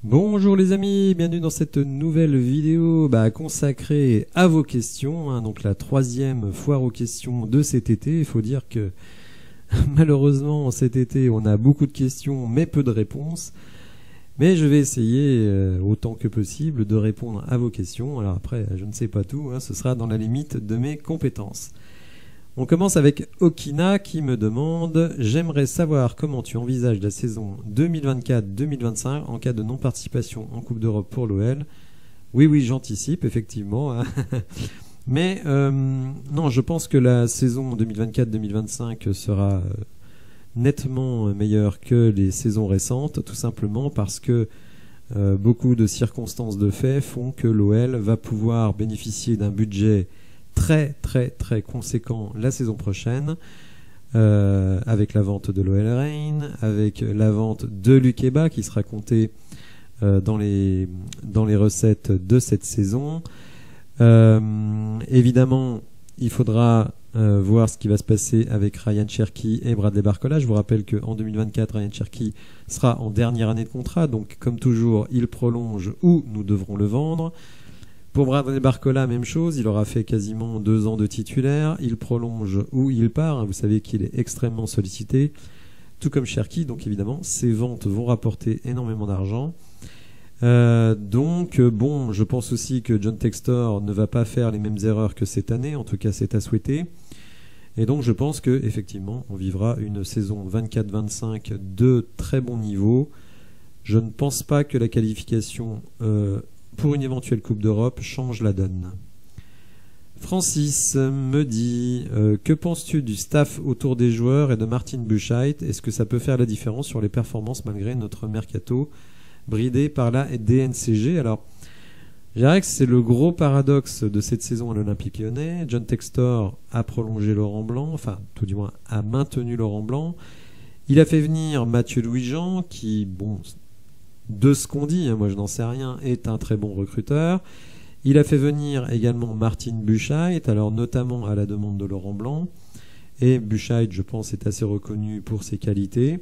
Bonjour les amis, bienvenue dans cette nouvelle vidéo consacrée à vos questions, donc la 3e foire aux questions de cet été. Il faut dire que malheureusement cet été on a beaucoup de questions mais peu de réponses. Mais je vais essayer autant que possible de répondre à vos questions. Alors après, je ne sais pas tout, ce sera dans la limite de mes compétences. On commence avec Okina qui me demande « J'aimerais savoir comment tu envisages la saison 2024-2025 en cas de non-participation en Coupe d'Europe pour l'OL. » Oui, j'anticipe, effectivement. Mais non, je pense que la saison 2024-2025 sera nettement meilleure que les saisons récentes, tout simplement parce que beaucoup de circonstances de fait font que l'OL va pouvoir bénéficier d'un budget très conséquent la saison prochaine, avec la vente de l'OL Reign, avec la vente de Lukeba qui sera comptée dans les recettes de cette saison. Évidemment, il faudra voir ce qui va se passer avec Ryan Cherki et Bradley Barcola. Je vous rappelle qu'en 2024, Ryan Cherki sera en dernière année de contrat, donc comme toujours, il prolonge ou nous devrons le vendre. Pour Bradley Barcola, même chose, il aura fait quasiment 2 ans de titulaire, il prolonge ou il part, vous savez qu'il est extrêmement sollicité, tout comme Cherki, donc évidemment, ces ventes vont rapporter énormément d'argent. Donc bon, je pense aussi que John Textor ne va pas faire les mêmes erreurs que cette année, en tout cas c'est à souhaiter. Et donc je pense que effectivement, on vivra une saison 24-25 de très bon niveau. Je ne pense pas que la qualification pour une éventuelle Coupe d'Europe change la donne. Francis me dit que penses-tu du staff autour des joueurs et de Martin Buchheit? Est-ce que ça peut faire la différence sur les performances malgré notre mercato bridé par la DNCG? Alors, je dirais que c'est le gros paradoxe de cette saison à l'Olympique Lyonnais. John Textor a prolongé Laurent Blanc, enfin tout du moins a maintenu Laurent Blanc. Il a fait venir Mathieu Louis-Jean qui, bon, de ce qu'on dit, moi je n'en sais rien, est un très bon recruteur. Il a fait venir également Martin Buchheit, alors notamment à la demande de Laurent Blanc. Et Buchheit, je pense, est assez reconnu pour ses qualités.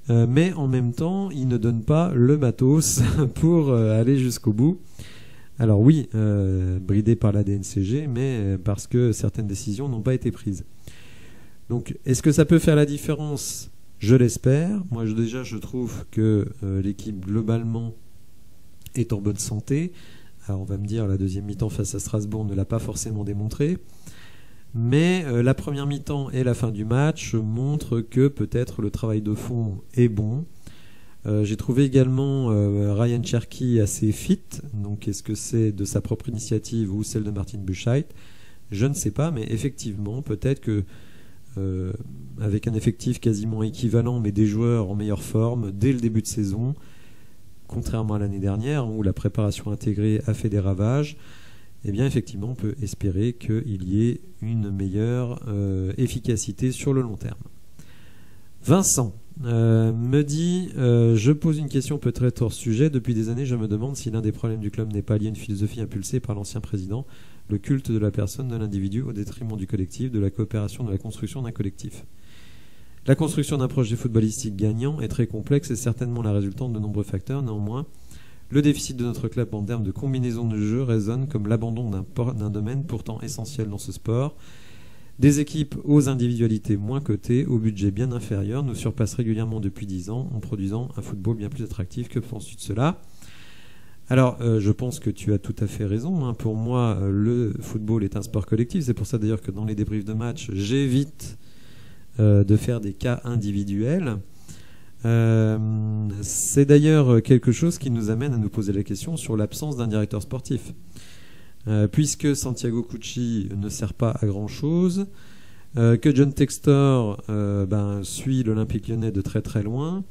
Mais en même temps, il ne donne pas le matos pour aller jusqu'au bout. Alors oui, bridé par la DNCG, mais parce que certaines décisions n'ont pas été prises. Donc, est-ce que ça peut faire la différence ? Je l'espère. Moi, déjà, je trouve que l'équipe, globalement, est en bonne santé. Alors, on va me dire, la deuxième mi-temps face à Strasbourg ne l'a pas forcément démontré. Mais la première mi-temps et la fin du match montrent que peut-être le travail de fond est bon. J'ai trouvé également Ryan Cherki assez fit. Donc, est-ce que c'est de sa propre initiative ou celle de Martin Buchheit? Je ne sais pas, mais effectivement, peut-être que avec un effectif quasiment équivalent mais des joueurs en meilleure forme dès le début de saison, contrairement à l'année dernière où la préparation intégrée a fait des ravages, eh bien effectivement on peut espérer qu'il y ait une meilleure efficacité sur le long terme. Vincent me dit je pose une question peut-être hors sujet. Depuis des années je me demande si l'un des problèmes du club n'est pas lié à une philosophie impulsée par l'ancien président, le culte de la personne, de l'individu au détriment du collectif, de la coopération, de la construction d'un collectif. La construction d'un projet footballistique gagnant est très complexe et certainement la résultante de nombreux facteurs. Néanmoins, le déficit de notre club en termes de combinaison de jeu résonne comme l'abandon d'un domaine pourtant essentiel dans ce sport. Des équipes aux individualités moins cotées, au budget bien inférieur, nous surpassent régulièrement depuis 10 ans en produisant un football bien plus attractif. Que penses-tu de cela ? Alors, je pense que tu as tout à fait raison. Pour moi, le football est un sport collectif. C'est pour ça d'ailleurs que dans les débriefs de match, j'évite de faire des cas individuels. C'est d'ailleurs quelque chose qui nous amène à nous poser la question sur l'absence d'un directeur sportif. Puisque Santiago Cucci ne sert pas à grand-chose, que John Textor suit l'Olympique Lyonnais de très très loin.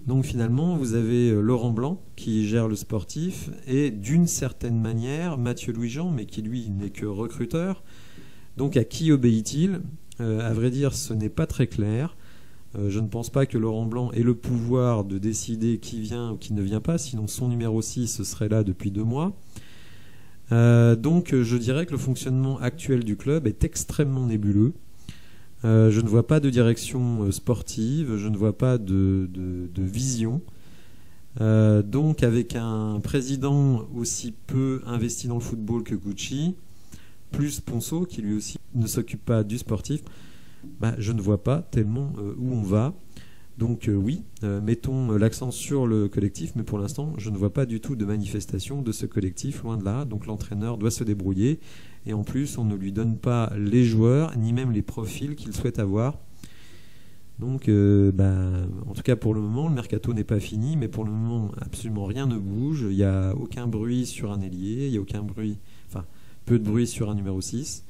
Donc finalement, vous avez Laurent Blanc qui gère le sportif et d'une certaine manière Mathieu Louis-Jean, mais qui lui n'est que recruteur. Donc à qui obéit-il ? À vrai dire, ce n'est pas très clair. Je ne pense pas que Laurent Blanc ait le pouvoir de décider qui vient ou qui ne vient pas, sinon son numéro 6 serait là depuis 2 mois. Donc je dirais que le fonctionnement actuel du club est extrêmement nébuleux. Je ne vois pas de direction sportive, je ne vois pas de vision. Donc avec un président aussi peu investi dans le football que Gucci, plus Ponceau qui lui aussi ne s'occupe pas du sportif, je ne vois pas tellement où on va. Donc oui, mettons l'accent sur le collectif, mais pour l'instant je ne vois pas du tout de manifestation de ce collectif, loin de là. Donc l'entraîneur doit se débrouiller, et en plus on ne lui donne pas les joueurs, ni même les profils qu'il souhaite avoir. Donc, en tout cas pour le moment, le mercato n'est pas fini, mais pour le moment, absolument rien ne bouge. Il n'y a aucun bruit sur un ailier, il n'y a aucun bruit, enfin, peu de bruit sur un numéro 6.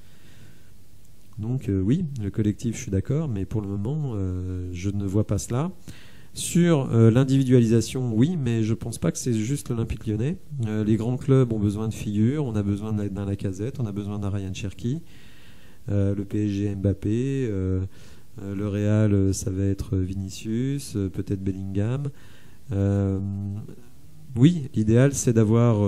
Donc oui, le collectif, je suis d'accord, mais pour le moment, je ne vois pas cela. Sur l'individualisation, oui, mais je ne pense pas que c'est juste l'Olympique Lyonnais. Les grands clubs ont besoin de figures, on a besoin d'un Lacazette, on a besoin d'un Ryan Cherki, le PSG Mbappé. Le Real, ça va être Vinicius, peut-être Bellingham. Oui, l'idéal, c'est d'avoir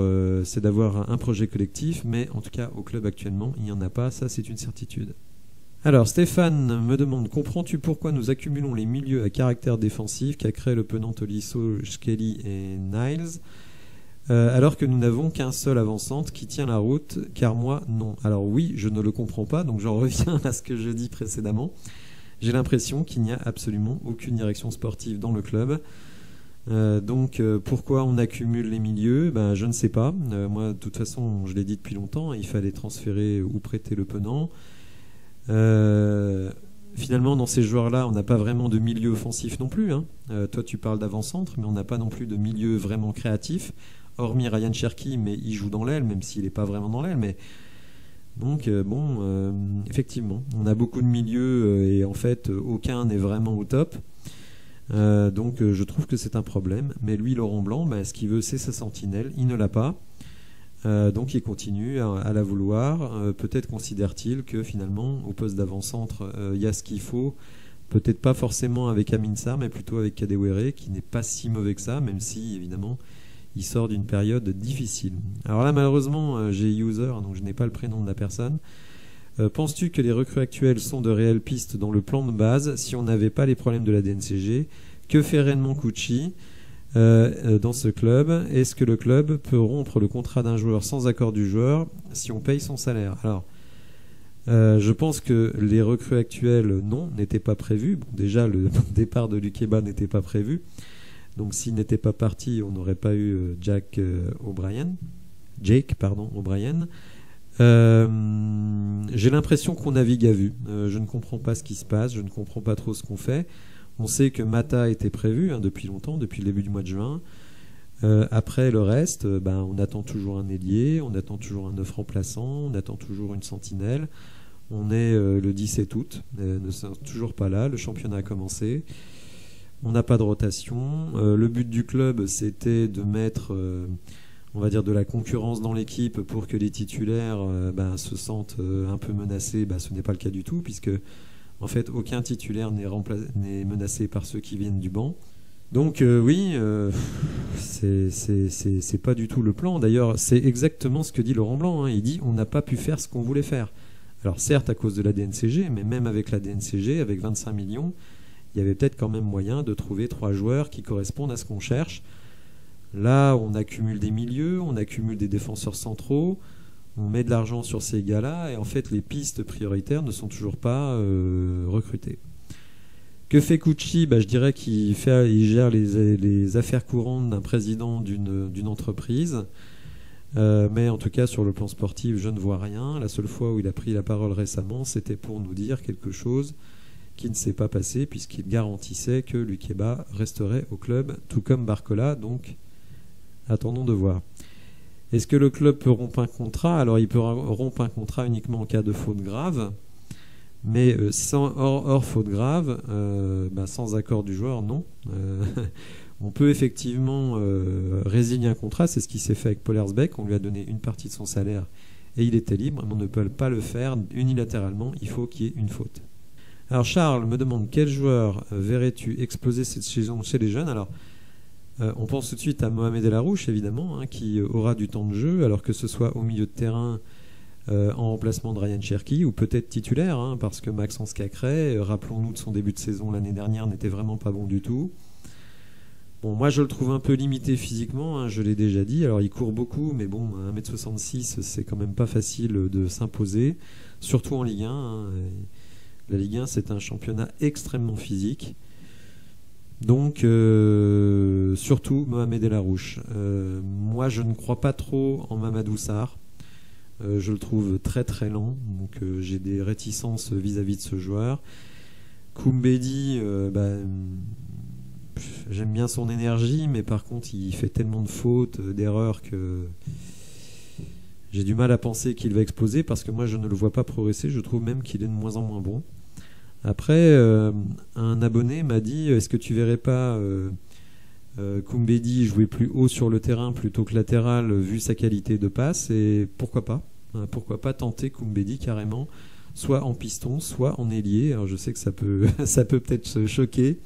un projet collectif, mais en tout cas, au club actuellement, il n'y en a pas, ça c'est une certitude. Alors, Stéphane me demande, comprends-tu pourquoi nous accumulons les milieux à caractère défensif qu'a créé le Penant Tolisso, Skelly et Niles, alors que nous n'avons qu'un seul avant-centre qui tient la route, car moi, non. Alors oui, je ne le comprends pas, donc j'en reviens à ce que je dis précédemment. J'ai l'impression qu'il n'y a absolument aucune direction sportive dans le club. Donc pourquoi on accumule les milieux, je ne sais pas. Moi, de toute façon, je l'ai dit depuis longtemps, il fallait transférer ou prêter le Penant. Finalement, dans ces joueurs-là, on n'a pas vraiment de milieu offensif non plus. Toi, tu parles d'avant-centre, mais on n'a pas non plus de milieu vraiment créatif, hormis Ryan Cherki, mais il joue dans l'aile, même s'il n'est pas vraiment dans l'aile. Mais donc effectivement, on a beaucoup de milieux et en fait aucun n'est vraiment au top. Donc je trouve que c'est un problème. Mais lui, Laurent Blanc, ce qu'il veut, c'est sa sentinelle. Il ne l'a pas. Donc il continue à la vouloir. Peut-être considère-t-il que finalement, au poste d'avant-centre, il y a ce qu'il faut. Peut-être pas forcément avec Amin Sarr, mais plutôt avec Kadewere, qui n'est pas si mauvais que ça, même si évidemment il sort d'une période difficile. Alors là, malheureusement, j'ai user, donc je n'ai pas le prénom de la personne. Penses-tu que les recrues actuelles sont de réelles pistes dans le plan de base si on n'avait pas les problèmes de la DNCG? Que fait réellement Cucci dans ce club? Est-ce que le club peut rompre le contrat d'un joueur sans accord du joueur si on paye son salaire? Alors, je pense que les recrues actuelles, non, n'étaient pas prévues. Bon, déjà, le départ de Lukeba n'était pas prévu. Donc s'il n'était pas parti, on n'aurait pas eu Jake O'Brien. J'ai l'impression qu'on navigue à vue. Je ne comprends pas ce qui se passe, je ne comprends pas trop ce qu'on fait. On sait que Mata était prévu depuis longtemps, depuis le début du mois de juin. Après le reste, on attend toujours un ailier, on attend toujours un 9 remplaçant, on attend toujours une sentinelle. On est le 17 août, ne sommes toujours pas là, le championnat a commencé. On n'a pas de rotation. Le but du club, c'était de mettre, on va dire, de la concurrence dans l'équipe pour que les titulaires se sentent un peu menacés. Ce n'est pas le cas du tout, puisque en fait, aucun titulaire n'est menacé par ceux qui viennent du banc. Donc oui, c'est pas du tout le plan. D'ailleurs, c'est exactement ce que dit Laurent Blanc. Il dit on n'a pas pu faire ce qu'on voulait faire. Alors certes, à cause de la DNCG, mais même avec la DNCG, avec 25 millions, il y avait peut-être quand même moyen de trouver 3 joueurs qui correspondent à ce qu'on cherche. Là, on accumule des milieux, on accumule des défenseurs centraux, on met de l'argent sur ces gars-là, et en fait, les pistes prioritaires ne sont toujours pas recrutées. Que fait Cucci? Je dirais qu'il gère les affaires courantes d'un président d'une entreprise. Mais en tout cas, sur le plan sportif, je ne vois rien. La seule fois où il a pris la parole récemment, c'était pour nous dire quelque chose qui ne s'est pas passé, puisqu'il garantissait que Lukeba resterait au club, tout comme Barcola. Donc, attendons de voir. Est-ce que le club peut rompre un contrat? Alors, il peut rompre un contrat uniquement en cas de faute grave. Mais hors faute grave, sans accord du joueur, non. On peut effectivement résilier un contrat, c'est ce qui s'est fait avec Pollersbeck, on lui a donné une partie de son salaire et il était libre, mais on ne peut pas le faire unilatéralement, il faut qu'il y ait une faute. Alors Charles me demande quel joueur verrais-tu exploser cette saison chez les jeunes? Alors on pense tout de suite à Mohamed El Arouche évidemment, qui aura du temps de jeu, alors que ce soit au milieu de terrain en remplacement de Ryan Cherki ou peut-être titulaire, parce que Maxence Cacré, rappelons-nous de son début de saison l'année dernière, n'était vraiment pas bon du tout. Bon, moi je le trouve un peu limité physiquement, hein, je l'ai déjà dit. Alors il court beaucoup, mais bon, 1m66, c'est quand même pas facile de s'imposer, surtout en Ligue 1. Hein. La Ligue 1, c'est un championnat extrêmement physique. Donc, surtout Mohamed El Arouche. Moi, je ne crois pas trop en Mamadou Sarr. Je le trouve très très lent, donc j'ai des réticences vis-à-vis de ce joueur. Koumbedi, j'aime bien son énergie, mais par contre, il fait tellement de fautes, d'erreurs que j'ai du mal à penser qu'il va exploser, parce que moi, je ne le vois pas progresser. Je trouve même qu'il est de moins en moins bon. Après, un abonné m'a dit, est-ce que tu verrais pas Koumbedi jouer plus haut sur le terrain plutôt que latéral, vu sa qualité de passe? Et pourquoi pas, hein, pourquoi pas tenter Koumbedi carrément, soit en piston, soit en ailier. Alors je sais que ça peut ça peut peut-être se choquer.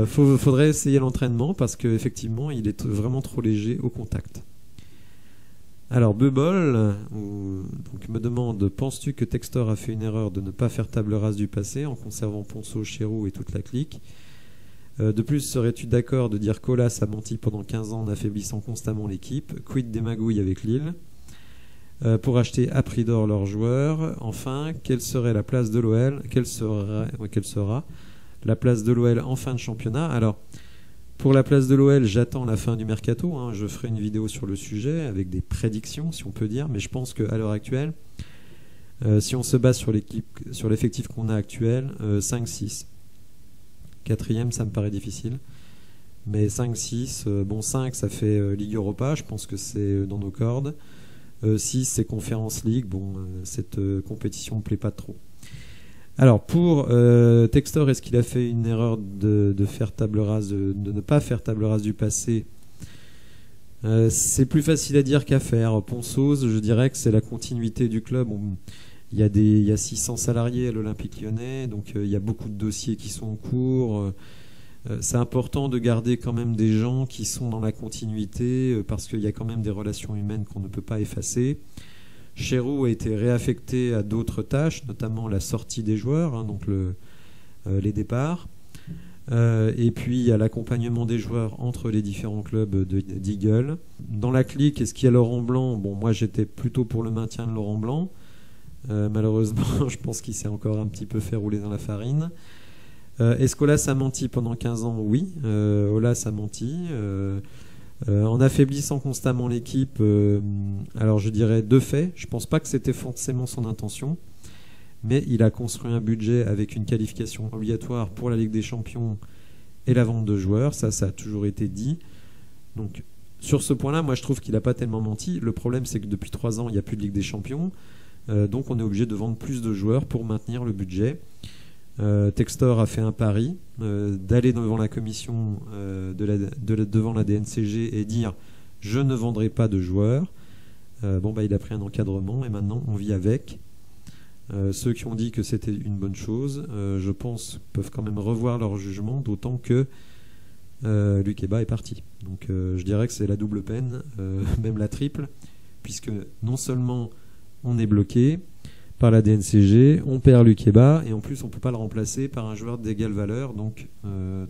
Faudrait essayer l'entraînement, parce qu'effectivement il est vraiment trop léger au contact. Alors Beubol donc me demande, penses-tu que Textor a fait une erreur de ne pas faire table rase du passé en conservant Ponceau, Chéroux et toute la clique? De plus, serais-tu d'accord de dire qu'Aulas a menti pendant 15 ans en affaiblissant constamment l'équipe? Quid des magouilles avec Lille pour acheter à prix d'or leurs joueurs? Enfin, quelle serait la place de l'OL? Quelle sera la place de l'OL en fin de championnat? Alors, pour la place de l'OL, j'attends la fin du mercato. Hein. Je ferai une vidéo sur le sujet avec des prédictions, si on peut dire. Mais je pense qu'à l'heure actuelle, si on se base sur l'effectif qu'on a actuel, 5-6. Quatrième, ça me paraît difficile. Mais 5-6, bon 5, ça fait Ligue Europa. Je pense que c'est dans nos cordes. 6, c'est Conference League. Bon, cette compétition ne me plaît pas trop. Alors pour Textor, est-ce qu'il a fait une erreur de faire table rase, de ne pas faire table rase du passé? C'est plus facile à dire qu'à faire. Ponceau, je dirais que c'est la continuité du club. Il y a 600 salariés à l'Olympique Lyonnais, donc il y a beaucoup de dossiers qui sont en cours. C'est important de garder quand même des gens qui sont dans la continuité, parce qu'il y a quand même des relations humaines qu'on ne peut pas effacer. Chéroux a été réaffecté à d'autres tâches, notamment la sortie des joueurs, hein, donc les départs. Et puis il y a l'accompagnement des joueurs entre les différents clubs d'Eagle. Dans la clique, est-ce qu'il y a Laurent Blanc? Bon, moi j'étais plutôt pour le maintien de Laurent Blanc. Malheureusement, je pense qu'il s'est encore un petit peu fait rouler dans la farine. Est-ce qu'Aulas a menti pendant 15 ans? Oui, Aulas a menti. En affaiblissant constamment l'équipe, alors je dirais deux faits. Je ne pense pas que c'était forcément son intention, mais il a construit un budget avec une qualification obligatoire pour la Ligue des Champions et la vente de joueurs. Ça a toujours été dit. Donc sur ce point-là, moi je trouve qu'il n'a pas tellement menti. Le problème, c'est que depuis 3 ans, il n'y a plus de Ligue des Champions. Donc on est obligé de vendre plus de joueurs pour maintenir le budget. Textor a fait un pari d'aller devant la commission devant la DNCG et dire je ne vendrai pas de joueurs. Il a pris un encadrement et maintenant on vit avec. Ceux qui ont dit que c'était une bonne chose, je pense, peuvent quand même revoir leur jugement, d'autant que Luc Eba est parti. Donc je dirais que c'est la double peine, même la triple, puisque non seulement on est bloqué par la DNCG, on perd Luc Eba, et en plus on ne peut pas le remplacer par un joueur d'égale valeur, donc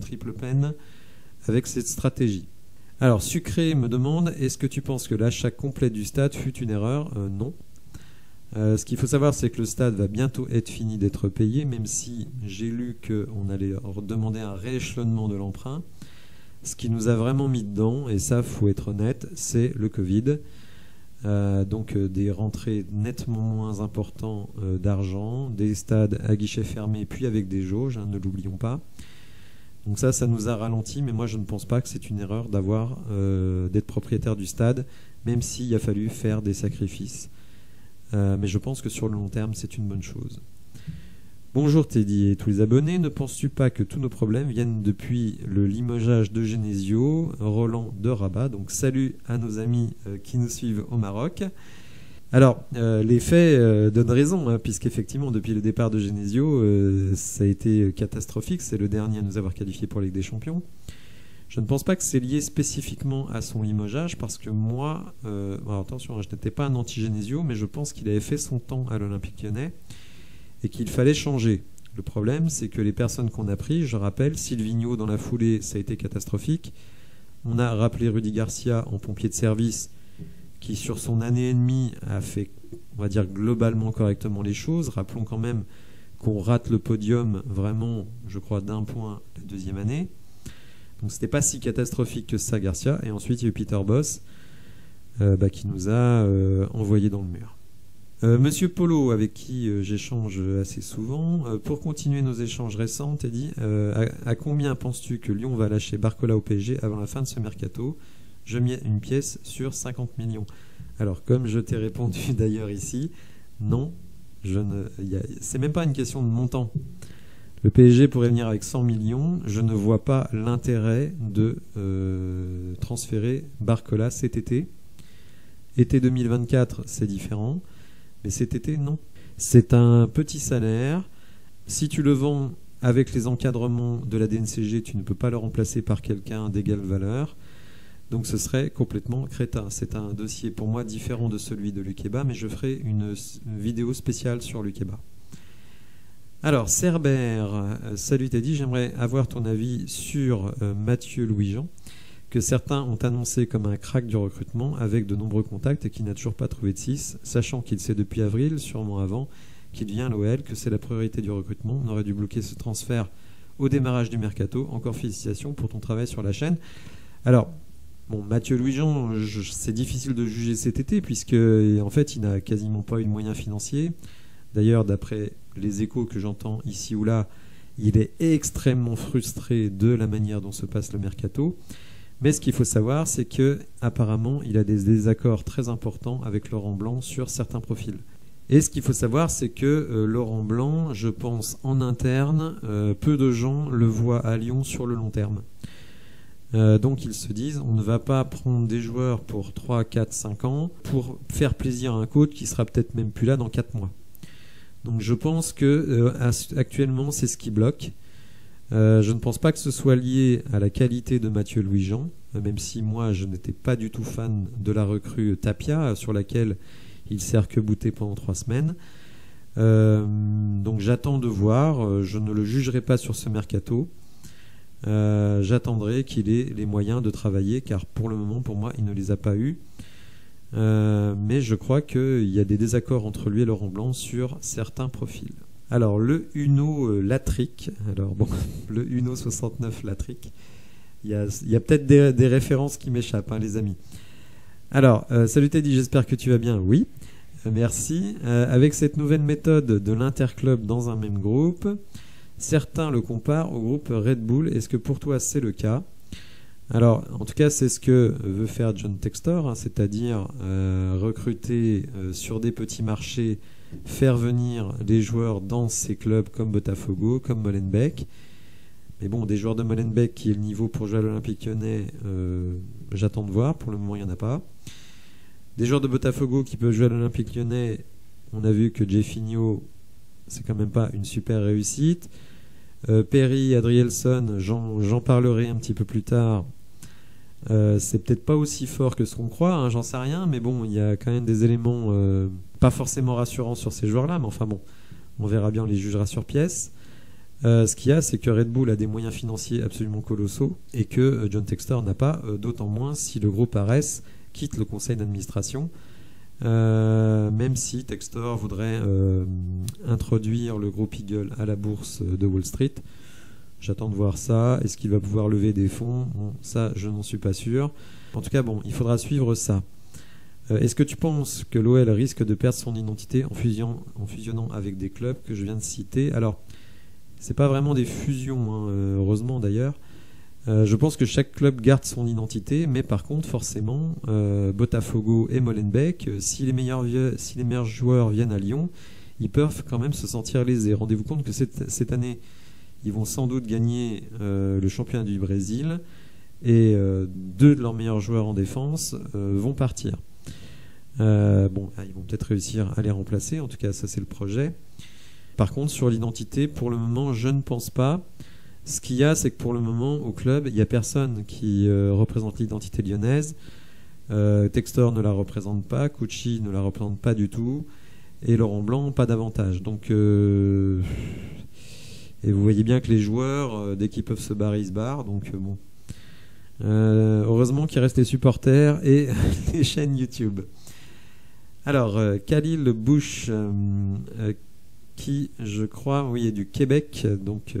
triple peine avec cette stratégie. Alors Sucré me demande, est-ce que tu penses que l'achat complet du stade fut une erreur? Non. Ce qu'il faut savoir, c'est que le stade va bientôt être fini d'être payé, même si j'ai lu qu'on allait demander un rééchelonnement de l'emprunt. Ce qui nous a vraiment mis dedans, et ça faut être honnête, c'est le Covid. Donc des rentrées nettement moins importantes d'argent, des stades à guichet fermé puis avec des jauges, hein, ne l'oublions pas. Donc ça nous a ralenti, mais moi je ne pense pas que c'est une erreur d'être propriétaire du stade, même s'il a fallu faire des sacrifices. Mais je pense que sur le long terme c'est une bonne chose. Bonjour Teddy et tous les abonnés, ne penses-tu pas que tous nos problèmes viennent depuis le limogeage de Genesio, Roland de Rabat? Donc salut à nos amis qui nous suivent au Maroc. Alors les faits donnent raison, hein, puisqu'effectivement depuis le départ de Genesio, ça a été catastrophique, c'est le dernier à nous avoir qualifié pour la Ligue des Champions. Je ne pense pas que c'est lié spécifiquement à son limogeage, parce que moi, alors attention, je n'étais pas un anti-Genesio, mais je pense qu'il avait fait son temps à l'Olympique Lyonnais, et qu'il fallait changer. Le problème, c'est que les personnes qu'on a pris, je rappelle, Silvinho dans la foulée, ça a été catastrophique. On a rappelé Rudy Garcia en pompier de service, qui sur son année et demie a fait, on va dire, globalement correctement les choses. Rappelons quand même qu'on rate le podium vraiment, je crois, d'1 point la deuxième année. Donc c'était pas si catastrophique que ça, Garcia. Et ensuite, il y a eu Peter Boss, qui nous a envoyé dans le mur. Monsieur Polo, avec qui j'échange assez souvent, pour continuer nos échanges récents, Teddy, à combien penses-tu que Lyon va lâcher Barcola au PSG avant la fin de ce mercato? Je mets une pièce sur 50 millions. Alors, comme je t'ai répondu d'ailleurs ici, non, c'est même pas une question de montant. Le PSG pourrait venir avec 100 millions. Je ne vois pas l'intérêt de transférer Barcola cet été. Été 2024, c'est différent. Mais cet été, non. C'est un petit salaire. Si tu le vends avec les encadrements de la DNCG, tu ne peux pas le remplacer par quelqu'un d'égale valeur. Donc ce serait complètement crétin. C'est un dossier pour moi différent de celui de Lukeba, mais je ferai une vidéo spéciale sur Lukeba. Alors, Cerbère, salut Teddy, j'aimerais avoir ton avis sur Mathieu Louis-Jean, que certains ont annoncé comme un crack du recrutement avec de nombreux contacts et qui n'a toujours pas trouvé de 6, sachant qu'il sait depuis avril, sûrement avant, qu'il vient à l'OL, que c'est la priorité du recrutement. On aurait dû bloquer ce transfert au démarrage du mercato. Encore félicitations pour ton travail sur la chaîne. Alors, bon, Mathieu Louis-Jean, c'est difficile de juger cet été puisque en fait, il n'a quasiment pas eu de moyens financiers. D'ailleurs, d'après les échos que j'entends ici ou là, il est extrêmement frustré de la manière dont se passe le mercato. Mais ce qu'il faut savoir, c'est que apparemment, il a des désaccords très importants avec Laurent Blanc sur certains profils. Et ce qu'il faut savoir, c'est que Laurent Blanc, je pense en interne, peu de gens le voient à Lyon sur le long terme. Donc ils se disent, on ne va pas prendre des joueurs pour 3, 4, 5 ans pour faire plaisir à un coach qui sera peut-être même plus là dans 4 mois. Donc je pense que actuellement, c'est ce qui bloque. Je ne pense pas que ce soit lié à la qualité de Mathieu Louis-Jean, même si moi je n'étais pas du tout fan de la recrue Tapia, sur laquelle il s'est arc-bouté pendant 3 semaines. Donc j'attends de voir, je ne le jugerai pas sur ce mercato. J'attendrai qu'il ait les moyens de travailler, car pour le moment, pour moi, il ne les a pas eus. Mais je crois qu'il y a des désaccords entre lui et Laurent Blanc sur certains profils. Alors, le Uno Latric, alors bon, le Uno 69 Latric, il y a peut-être des références qui m'échappent, hein, les amis. Alors, salut Teddy, j'espère que tu vas bien. Oui, merci. Avec cette nouvelle méthode de l'interclub dans un même groupe, certains le comparent au groupe Red Bull. Est-ce que pour toi, c'est le cas? Alors, en tout cas, c'est ce que veut faire John Textor, hein, c'est-à-dire recruter sur des petits marchés, faire venir des joueurs dans ces clubs comme Botafogo, comme Molenbeek. Mais bon, des joueurs de Molenbeek qui est le niveau pour jouer à l'Olympique Lyonnais, j'attends de voir. Pour le moment, il n'y en a pas. Des joueurs de Botafogo qui peuvent jouer à l'Olympique Lyonnais, on a vu que Jeffinho, c'est quand même pas une super réussite. Perry, Adrielson, j'en parlerai un petit peu plus tard. C'est peut-être pas aussi fort que ce qu'on croit, hein, j'en sais rien, mais bon, il y a quand même des éléments pas forcément rassurants sur ces joueurs-là, mais enfin bon, on verra bien, on les jugera sur pièce. Ce qu'il y a, c'est que Red Bull a des moyens financiers absolument colossaux et que John Textor n'a pas, d'autant moins si le groupe Ares quitte le conseil d'administration, même si Textor voudrait introduire le groupe Eagle à la bourse de Wall Street. J'attends de voir ça. Est-ce qu'il va pouvoir lever des fonds? Bon, ça, je n'en suis pas sûr. En tout cas, bon, il faudra suivre ça. Est-ce que tu penses que l'OL risque de perdre son identité en fusionnant avec des clubs que je viens de citer? Alors, c'est pas vraiment des fusions, hein, heureusement d'ailleurs. Je pense que chaque club garde son identité, mais par contre, forcément, Botafogo et Molenbeek, si les meilleurs joueurs viennent à Lyon, ils peuvent quand même se sentir lésés. Rendez-vous compte que cette année, ils vont sans doute gagner le championnat du Brésil et 2 de leurs meilleurs joueurs en défense vont partir. Ils vont peut-être réussir à les remplacer, en tout cas ça c'est le projet. Par contre sur l'identité, pour le moment je ne pense pas. Ce qu'il y a, c'est que pour le moment au club, il n'y a personne qui représente l'identité lyonnaise. Textor ne la représente pas, Cucci ne la représente pas du tout, et Laurent Blanc pas davantage. Donc Et vous voyez bien que les joueurs, dès qu'ils peuvent se barrer, ils se barrent. Donc bon. Heureusement qu'il reste les supporters et les chaînes YouTube. Alors, Khalil Bush, qui, je crois, oui, est du Québec. Donc,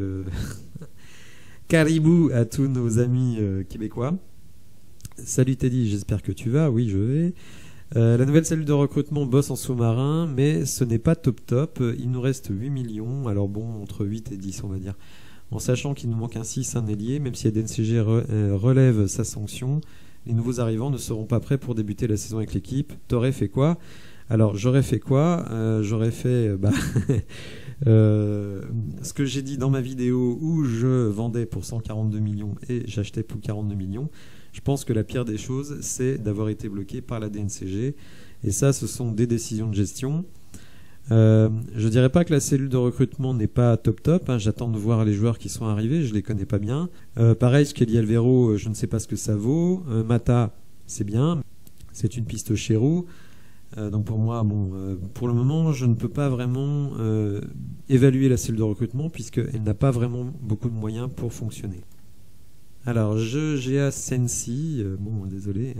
caribou à tous nos amis québécois. Salut Teddy, j'espère que tu vas. Oui, je vais. La nouvelle cellule de recrutement bosse en sous-marin, mais ce n'est pas top. Il nous reste 8 millions. Alors bon, entre 8 et 10, on va dire. En sachant qu'il nous manque un 6, un ailier, même si la DNCG relève sa sanction, les nouveaux arrivants ne seront pas prêts pour débuter la saison avec l'équipe. T'aurais fait quoi? Alors, j'aurais fait quoi? J'aurais fait ce que j'ai dit dans ma vidéo où je vendais pour 142 millions et j'achetais pour 42 millions. Je pense que la pire des choses, c'est d'avoir été bloqué par la DNCG. Et ça, ce sont des décisions de gestion. Je dirais pas que la cellule de recrutement n'est pas top, hein. J'attends de voir les joueurs qui sont arrivés, je les connais pas bien. Pareil, Skelly Alvero, je ne sais pas ce que ça vaut. Mata, c'est bien, c'est une piste chez Roux. Donc pour moi, bon, pour le moment, je ne peux pas vraiment évaluer la cellule de recrutement puisqu'elle n'a pas vraiment beaucoup de moyens pour fonctionner. Alors, GA Sensi, bon, désolé.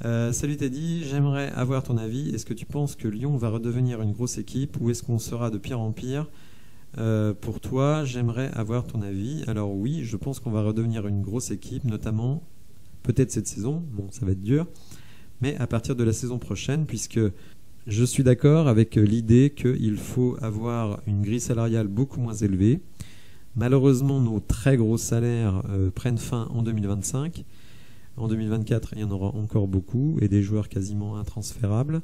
Salut Teddy, j'aimerais avoir ton avis. Est-ce que tu penses que Lyon va redevenir une grosse équipe ou est-ce qu'on sera de pire en pire? Pour toi, j'aimerais avoir ton avis. Alors oui, je pense qu'on va redevenir une grosse équipe, notamment peut-être cette saison. Bon, ça va être dur, mais à partir de la saison prochaine, puisque je suis d'accord avec l'idée qu'il faut avoir une grille salariale beaucoup moins élevée. Malheureusement, nos très gros salaires prennent fin en 2025. En 2024, il y en aura encore beaucoup et des joueurs quasiment intransférables,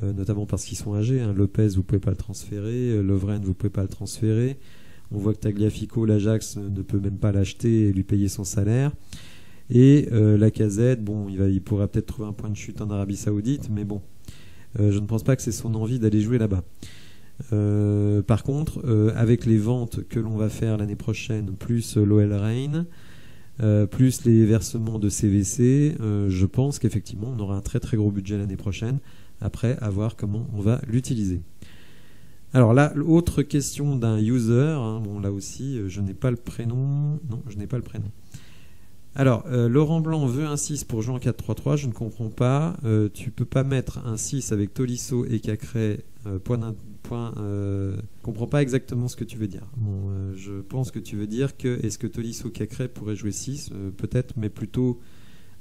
notamment parce qu'ils sont âgés. Hein. Lopez, vous ne pouvez pas le transférer. Lovren, vous ne pouvez pas le transférer. On voit que Tagliafico, l'Ajax, ne peut même pas l'acheter et lui payer son salaire. Et Lacazette, bon, il pourra peut-être trouver un point de chute en Arabie Saoudite, mais bon, je ne pense pas que c'est son envie d'aller jouer là-bas. Par contre, avec les ventes que l'on va faire l'année prochaine, plus l'OL Reign, plus les versements de CVC, je pense qu'effectivement on aura un très très gros budget l'année prochaine, après à voir comment on va l'utiliser. Alors là, autre question d'un user, hein, bon là aussi je n'ai pas le prénom, non je n'ai pas le prénom. Alors, Laurent Blanc veut un 6 pour jouer en 4-3-3, je ne comprends pas, tu peux pas mettre un 6 avec Tolisso et Cacré, comprends pas exactement ce que tu veux dire. Bon, je pense que tu veux dire que est-ce que Tolisso Cacré pourrait jouer 6 peut-être, mais plutôt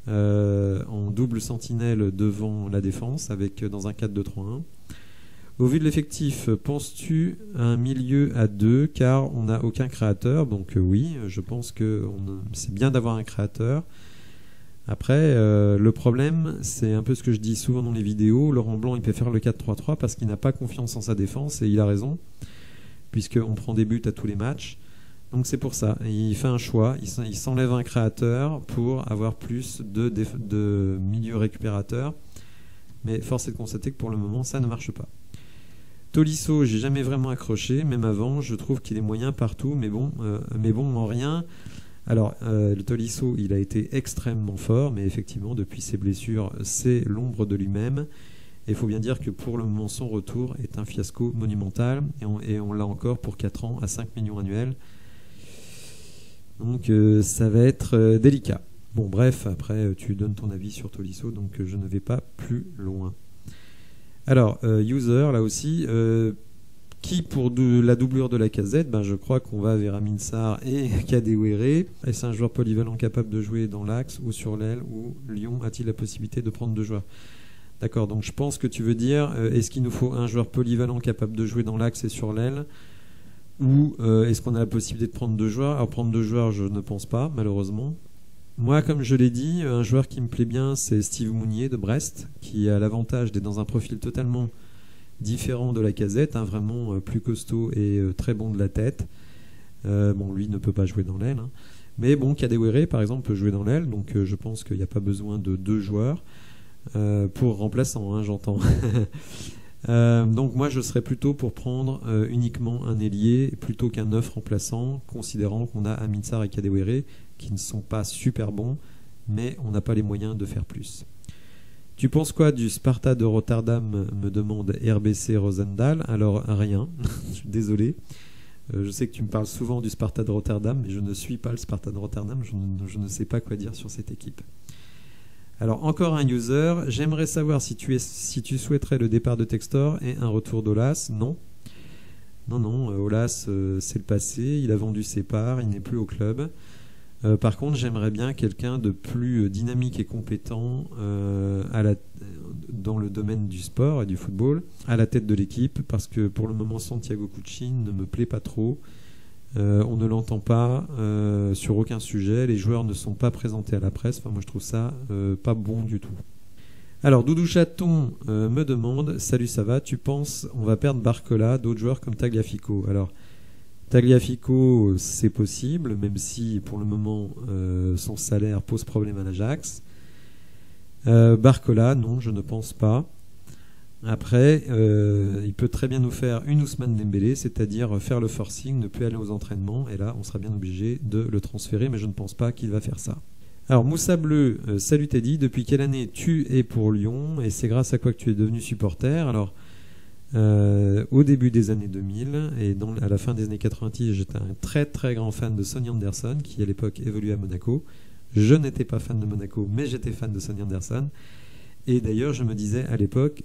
en double sentinelle devant la défense dans un 4-2-3-1. Au vu de l'effectif, penses-tu à un milieu à 2 car on n'a aucun créateur? Donc oui, je pense que c'est bien d'avoir un créateur. Après, le problème, c'est un peu ce que je dis souvent dans les vidéos. Laurent Blanc, il peut faire le 4-3-3 parce qu'il n'a pas confiance en sa défense et il a raison, puisqu'on prend des buts à tous les matchs. Donc c'est pour ça. Il fait un choix, il s'enlève un créateur pour avoir plus de milieux récupérateurs. Mais force est de constater que pour le moment, ça ne marche pas. Tolisso, j'ai jamais vraiment accroché, même avant, je trouve qu'il est moyen partout, mais bon en rien. Alors, le Tolisso, il a été extrêmement fort, mais effectivement, depuis ses blessures, c'est l'ombre de lui-même. Et il faut bien dire que pour le moment, son retour est un fiasco monumental, et on l'a encore pour 4 ans à 5 millions annuels. Donc, ça va être délicat. Bon, bref, après, tu donnes ton avis sur Tolisso, donc je ne vais pas plus loin. Alors, user, là aussi, qui pour la doublure de Lacazette, ben, je crois qu'on va vers Amin Sarr et Kadewere. Est-ce un joueur polyvalent capable de jouer dans l'axe ou sur l'aile, ou Lyon a-t-il la possibilité de prendre 2 joueurs? D'accord, donc je pense que tu veux dire, est-ce qu'il nous faut un joueur polyvalent capable de jouer dans l'axe et sur l'aile, ou est-ce qu'on a la possibilité de prendre 2 joueurs? Alors prendre 2 joueurs, je ne pense pas, malheureusement. Moi, comme je l'ai dit, un joueur qui me plaît bien, c'est Steve Mounier de Brest, qui a l'avantage d'être dans un profil totalement différent de Lacazette, hein, vraiment plus costaud et très bon de la tête. Bon, lui ne peut pas jouer dans l'aile, hein. Mais bon, Kadewere, par exemple, peut jouer dans l'aile, donc je pense qu'il n'y a pas besoin de 2 joueurs pour remplaçant, hein, j'entends. Donc moi, je serais plutôt pour prendre uniquement un ailier plutôt qu'un 9 remplaçant, considérant qu'on a Amin Sarr et Kadewere qui ne sont pas super bons, mais on n'a pas les moyens de faire plus. Tu penses quoi du Sparta de Rotterdam, me demande RBC Rosendal? Alors rien, je suis désolé. Je sais que tu me parles souvent du Sparta de Rotterdam, mais je ne suis pas le Sparta de Rotterdam, je ne sais pas quoi dire sur cette équipe. Alors, encore un user. J'aimerais savoir si tu souhaiterais le départ de Textor et un retour d'Olas. Non. Non, Olas, c'est le passé. Il a vendu ses parts, il n'est plus au club. Par contre, j'aimerais bien quelqu'un de plus dynamique et compétent dans le domaine du sport et du football, à la tête de l'équipe, parce que pour le moment, Santiago Cucci ne me plaît pas trop. On ne l'entend pas sur aucun sujet, les joueurs ne sont pas présentés à la presse. Enfin, moi, je trouve ça pas bon du tout. Alors, Doudou Chaton me demande: salut, ça va? Tu penses on va perdre Barcola, d'autres joueurs comme Tagliafico? Alors, Tagliafico, c'est possible, même si pour le moment son salaire pose problème à l'Ajax. Barcola, non, je ne pense pas. Après, il peut très bien nous faire une Ousmane Dembélé, c'est-à-dire faire le forcing, ne plus aller aux entraînements, et là, on sera bien obligé de le transférer, mais je ne pense pas qu'il va faire ça. Alors, Moussa Bleu, salut Teddy, depuis quelle année tu es pour Lyon, et c'est grâce à quoi que tu es devenu supporter? Alors, au début des années 2000 et à la fin des années 90, j'étais un très très grand fan de Sonny Anderson, qui à l'époque évoluait à Monaco. Je n'étais pas fan de Monaco, mais j'étais fan de Sonny Anderson. Et d'ailleurs, je me disais à l'époque,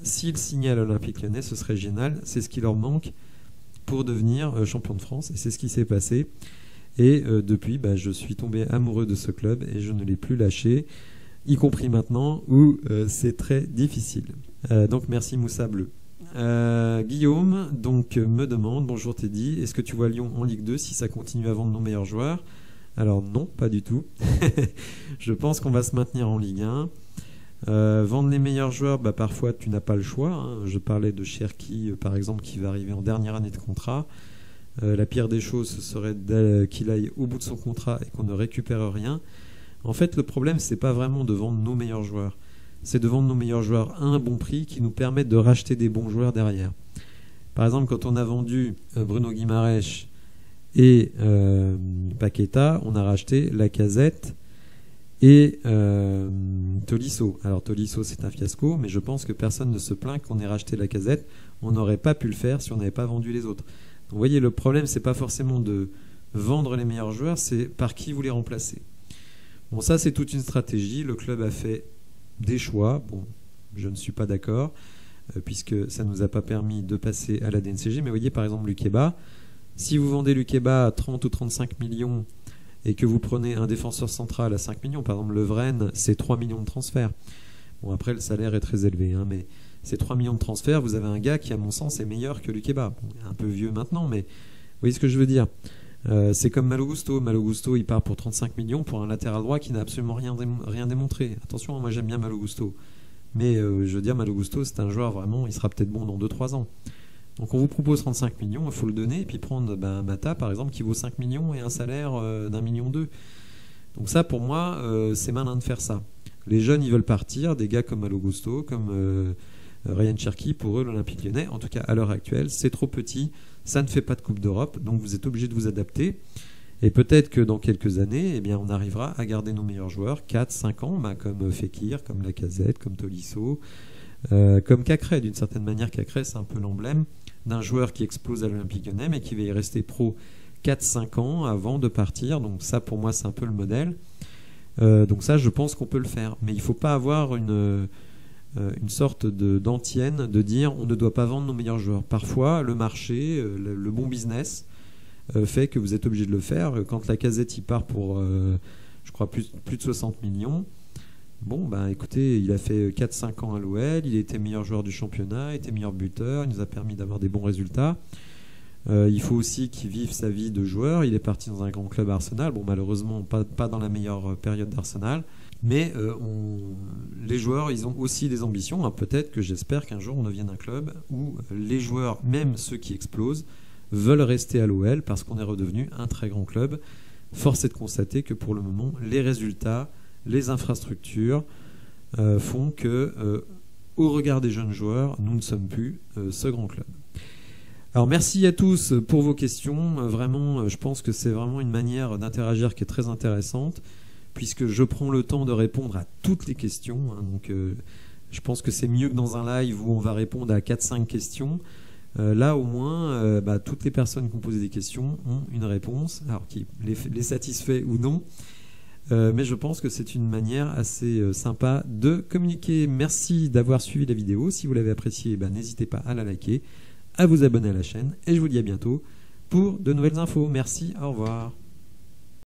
s'il signait à l'Olympique Lyonnais, ce serait génial. C'est ce qui leur manque pour devenir champion de France. Et c'est ce qui s'est passé. Et depuis, je suis tombé amoureux de ce club et je ne l'ai plus lâché, y compris maintenant où c'est très difficile. Donc merci Moussa Bleu. Guillaume me demande: bonjour Teddy, est-ce que tu vois Lyon en Ligue 2 si ça continue à vendre nos meilleurs joueurs? Alors non, pas du tout. Je pense qu'on va se maintenir en Ligue 1. Vendre les meilleurs joueurs, parfois tu n'as pas le choix, hein. Je parlais de Cherki par exemple, qui va arriver en dernière année de contrat. La pire des choses, ce serait qu'il aille au bout de son contrat et qu'on ne récupère rien. En fait, le problème, c'est pas vraiment de vendre nos meilleurs joueurs, c'est de vendre nos meilleurs joueurs à un bon prix qui nous permette de racheter des bons joueurs derrière. Par exemple, quand on a vendu Bruno Guimaraes et Paqueta, on a racheté Lacazette et Tolisso. Alors Tolisso, c'est un fiasco, mais je pense que personne ne se plaint qu'on ait racheté Lacazette. On n'aurait pas pu le faire si on n'avait pas vendu les autres. Donc, vous voyez, le problème, c'est pas forcément de vendre les meilleurs joueurs, c'est par qui vous les remplacez. Bon, ça, c'est toute une stratégie. Le club a fait des choix. Bon, je ne suis pas d'accord, puisque ça ne nous a pas permis de passer à la DNCG. Mais vous voyez, par exemple, Lukeba. Si vous vendez Lukeba à 30 ou 35 millions et que vous prenez un défenseur central à 5 millions, par exemple Lovren, c'est 3 millions de transferts. Bon, après, le salaire est très élevé, hein, mais c'est 3 millions de transferts. Vous avez un gars qui, à mon sens, est meilleur que Lukeba. Bon, un peu vieux maintenant, mais vous voyez ce que je veux dire. C'est comme Malo Gusto. Malo Gusto, il part pour 35 millions pour un latéral droit qui n'a absolument rien démontré. Attention, moi j'aime bien Malo Gusto. Mais je veux dire, Malo Gusto, c'est un joueur vraiment, il sera peut-être bon dans 2-3 ans. Donc on vous propose 35 millions, il faut le donner, et puis prendre Mata, par exemple, qui vaut 5 millions et un salaire d'1,2 million. Donc ça, pour moi, c'est malin de faire ça. Les jeunes, ils veulent partir, des gars comme Malo Gusto, comme Ryan Cherki, pour eux, l'Olympique Lyonnais, en tout cas à l'heure actuelle, c'est trop petit, ça ne fait pas de Coupe d'Europe, donc vous êtes obligé de vous adapter. Et peut-être que dans quelques années, on arrivera à garder nos meilleurs joueurs, 4-5 ans, comme Fekir, comme Lacazette, comme Tolisso, comme Cacré. D'une certaine manière, Cacré, c'est un peu l'emblème d'un joueur qui explose à l'Olympique Lyonnais, mais qui va y rester pro 4-5 ans avant de partir. Donc ça, pour moi, c'est un peu le modèle. Donc ça, je pense qu'on peut le faire. Mais il ne faut pas avoir une sorte d'antienne de dire on ne doit pas vendre nos meilleurs joueurs. Parfois, le marché, le bon business fait que vous êtes obligé de le faire. Quand Lacazette, il part pour, je crois, plus de 60 millions, bon, écoutez, il a fait 4-5 ans à l'OL, il était meilleur joueur du championnat, il était meilleur buteur, il nous a permis d'avoir des bons résultats. Il faut aussi qu'il vive sa vie de joueur. Il est parti dans un grand club Arsenal. Bon, malheureusement, pas dans la meilleure période d'Arsenal. Mais les joueurs, ils ont aussi des ambitions. Peut-être que j'espère qu'un jour, on devienne un club où les joueurs, même ceux qui explosent, veulent rester à l'OL parce qu'on est redevenu un très grand club. Force est de constater que pour le moment, les résultats, les infrastructures font que, au regard des jeunes joueurs, nous ne sommes plus ce grand club. Alors merci à tous pour vos questions. Vraiment, je pense que c'est vraiment une manière d'interagir qui est très intéressante, puisque je prends le temps de répondre à toutes les questions. Donc je pense que c'est mieux que dans un live où on va répondre à 4-5 questions. Là, au moins, toutes les personnes qui ont posé des questions ont une réponse, alors qui les satisfait ou non. Mais je pense que c'est une manière assez sympa de communiquer. Merci d'avoir suivi la vidéo. Si vous l'avez appréciée, n'hésitez pas à la liker, à vous abonner à la chaîne. Et je vous dis à bientôt pour de nouvelles infos. Merci, au revoir.